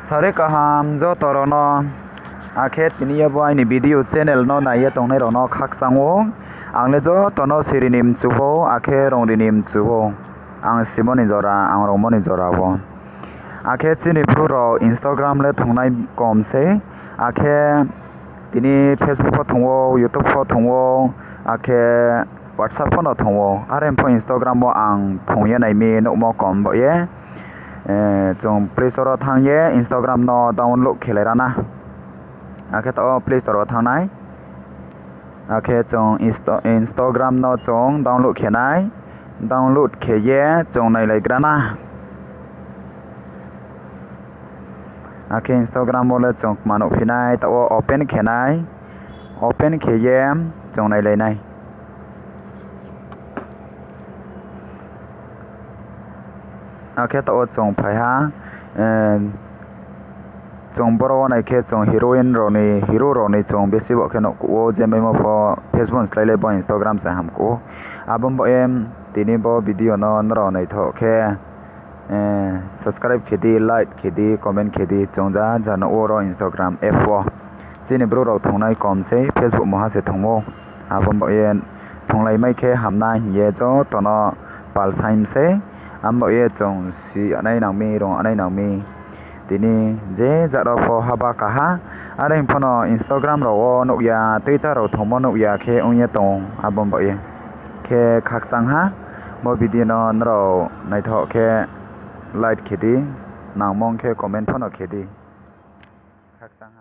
Sare kaham jo torono akhet tiniya boy ni video channel no na ye tongnai rono khaksango angle jo tono sirinim chubo akhe rongrinim chubo ang simoni jora ang romoni jora bo akhe chini puro Instagram le thongnai komse akhe tini Facebook pho thongo YouTube pho thongo akhe WhatsApp pho no thongo arem pho Instagram mo ang thongye nai mi no mo kom bo ye trong Play Store thang ye Instagram no download khele rana akhe to Play Store thang nai akhe trong Instagram no trong download khenai download khe ye trong nai lai grana akhe Instagram mo le trong mano phinai to open khenai open khe ye trong nai lai nai akhe to trong phai ha trong boro nai khe trong heroine roni hero roni trong besi bo khe no ko je mai mo pho Facebook slai le bo Instagram sa ham ko abom bo em tini bo video no nro nai tho khe subscribe khedi like khedi comment khedi chongja jana oro Instagram app bo chini bro ro thongnai kom se Facebook mo ha se thongo abom bo en thonglai mai khe hamna ye jo tono pal saim se ambo ye chong si anai nang mi rong anai nang mi tini je jaro pho haba kaha are phono Instagram ro no ya Twitter ro thomo no ya khe onye tong abom bo ye khe khaksang ha mo video no nro nai tho khe like khedi nang mong khe comment phono khedi khaksang